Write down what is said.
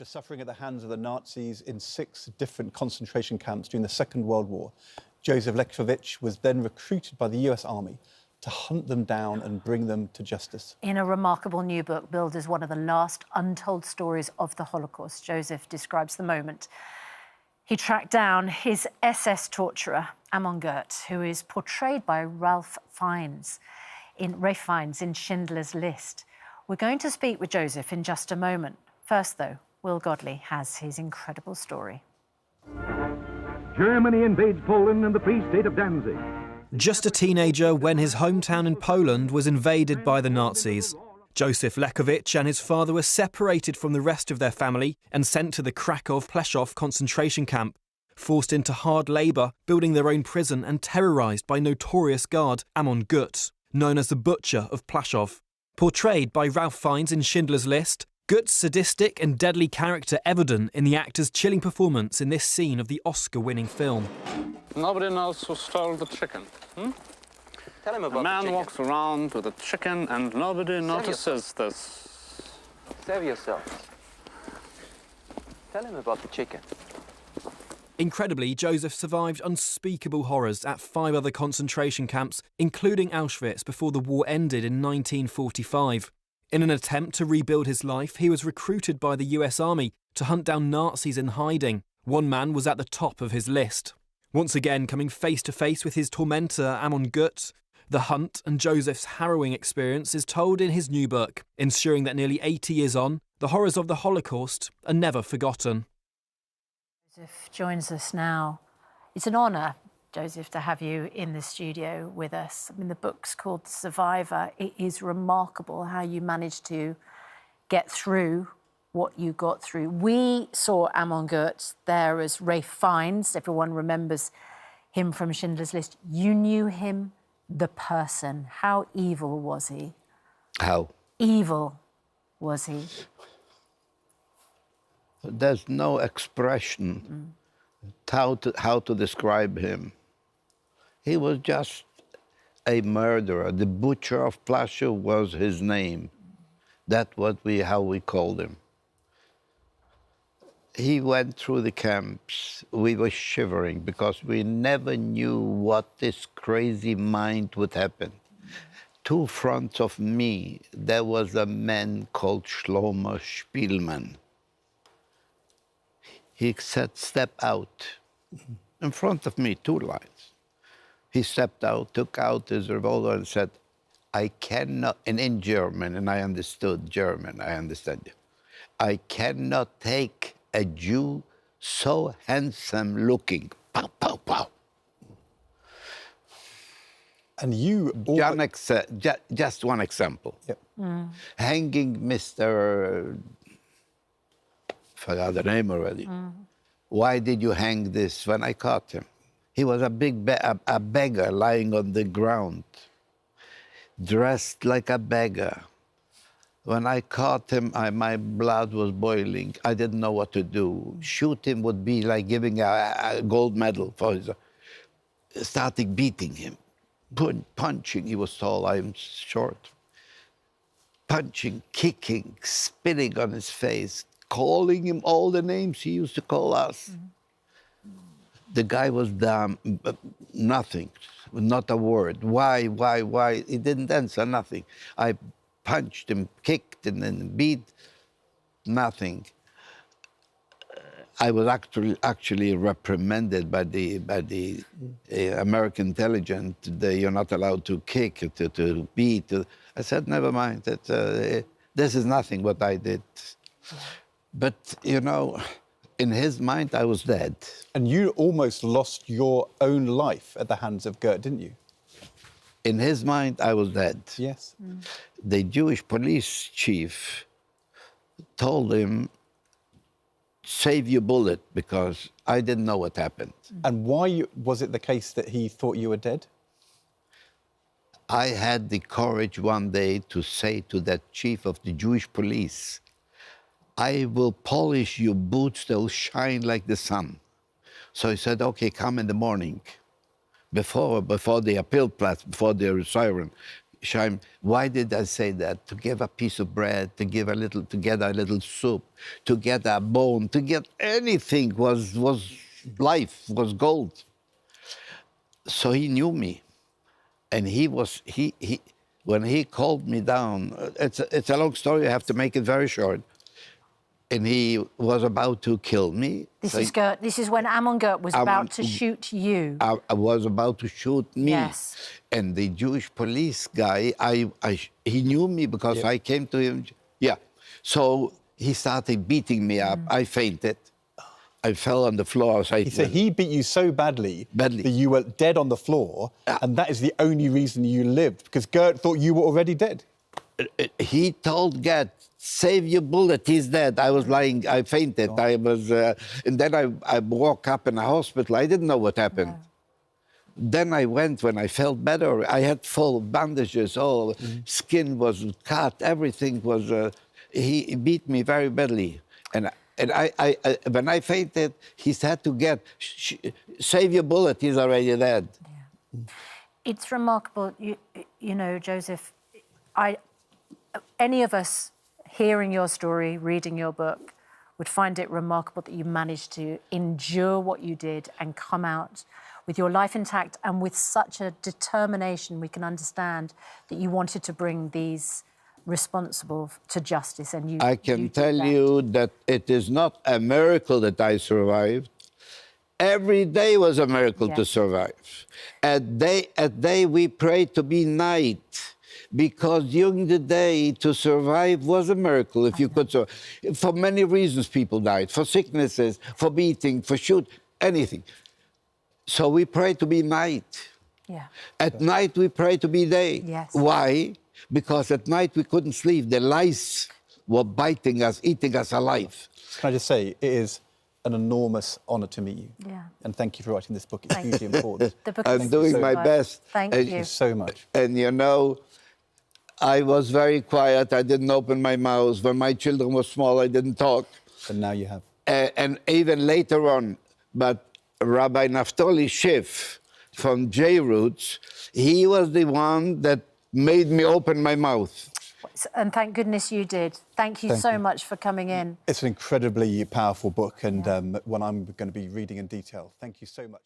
After suffering at the hands of the Nazis in 6 different concentration camps during the Second World War, Josef Lewkowicz was then recruited by the US Army to hunt them down and bring them to justice. In a remarkable new book billed as one of the last untold stories of the Holocaust, Josef describes the moment he tracked down his SS torturer, Amon Goeth, who is portrayed by Ralph Fiennes in Schindler's List. We're going to speak with Josef in just a moment. First, though, Will Godley has his incredible story. Germany invades Poland and the Free State of Danzig. Just a teenager when his hometown in Poland was invaded by the Nazis. Josef Lewkowicz and his father were separated from the rest of their family and sent to the Krakow-Pleszow concentration camp, forced into hard labour, building their own prison and terrorised by notorious guard Amon Goeth, known as the Butcher of Pleszow. Portrayed by Ralph Fiennes in Schindler's List, Goeth's sadistic and deadly character evident in the actor's chilling performance in this scene of the Oscar-winning film. Nobody knows who stole the chicken. Tell him about a man the chicken. walks around with a chicken and nobody notices this. Save yourself. Tell him about the chicken. Incredibly, Josef survived unspeakable horrors at 5 other concentration camps, including Auschwitz, before the war ended in 1945. In an attempt to rebuild his life, he was recruited by the US Army to hunt down Nazis in hiding. One man was at the top of his list. Once again, coming face to face with his tormentor, Amon Goeth, the hunt and Josef's harrowing experience is told in his new book, ensuring that nearly 80 years on, the horrors of the Holocaust are never forgotten. Josef joins us now. It's an honour, Josef, to have you in the studio with us. I mean, the book's called The Survivor. It is remarkable how you managed to get through what you got through. We saw Amon Goeth there as Ralph Fiennes. Everyone remembers him from Schindler's List. You knew him, the person. How evil was he? How? Evil was he? There's no expression how to describe him. He was just a murderer. The Butcher of Pleszow was his name. That's how we called him. He went through the camps. We were shivering because we never knew what this crazy mind would happen. 2 fronts of me, there was a man called Shlomo Spielmann. He said, "Step out." In front of me, 2 lines. He stepped out, took out his revolver and said, "I cannot," and in German, and I understood German, I understand you. "I cannot take a Jew so handsome looking." Pow, pow, pow. And you... Just one example. Yep. Hanging Mr. Forgot the name already. Why did you hang this when I caught him? He was a big a beggar lying on the ground, dressed like a beggar. When I caught him, my blood was boiling. I didn't know what to do. Shoot him would be like giving a gold medal for his... Started beating him, punching. He was tall, I am short. Punching, kicking, spitting on his face, calling him all the names he used to call us. The guy was dumb, nothing, not a word. Why? He didn't answer, nothing. I punched him, kicked him, and beat, nothing. I was actually reprimanded by the American intelligence. You're not allowed to kick, to beat. I said, never mind, this is nothing what I did. But, you know, in his mind, I was dead. And you almost lost your own life at the hands of Goeth, didn't you? In his mind, I was dead. Yes. The Jewish police chief told him, "Save your bullet," because I didn't know what happened. And why was it the case that he thought you were dead? I had the courage one day to say to that chief of the Jewish police, "I will polish your boots, they'll shine like the sun." So he said, "Okay, come in the morning, before the appeal platz, before the siren, Shaim, why did I say that? To give a piece of bread, to get a little soup, to get a bone, to get anything was life, was gold. So he knew me. And when he called me down, it's a long story, I have to make it very short. And he was about to kill me. This is when Amon Goeth was about to shoot you. I was about to shoot me. Yes. And the Jewish police guy, he knew me because I came to him. Yeah. So he started beating me up. I fainted. I fell on the floor. So he said he beat you so badly that you were dead on the floor, and that is the only reason you lived, because Goeth thought you were already dead. He told Goeth, save your bullet, he's dead. I was lying, I fainted. And then I woke up in a hospital. I didn't know what happened. Then I went when I felt better. I had full bandages, all skin was cut, everything was... he beat me very badly. And when I fainted, he said to Goeth, save your bullet, he's already dead. Yeah. It's remarkable, you know, Josef, any of us hearing your story, reading your book, would find it remarkable that you managed to endure what you did and come out with your life intact and with such a determination. We can understand that you wanted to bring these responsible to justice, and you... I can tell you that it is not a miracle that I survived. Every day was a miracle to survive. At day we prayed to be night, because during the day to survive was a miracle if you could survive. For many reasons people died, for sicknesses, for beating, for shoot, anything. So we prayed to be night. Yeah. At night we prayed to be day. Yes. Why? Because at night we couldn't sleep. The lice were biting us, eating us alive. Can I just say, it is an enormous honour to meet you. Yeah. And thank you for writing this book. It's hugely important. I'm doing my best. Thank you. Thank you so much. And you know, I was very quiet. I didn't open my mouth. When my children were small, I didn't talk. And now you have. And even later on, but Rabbi Naftali Schiff from J-Roots, he was the one that made me open my mouth. And thank goodness you did. Thank you so much for coming in. It's an incredibly powerful book, and one I'm going to be reading in detail. Thank you so much.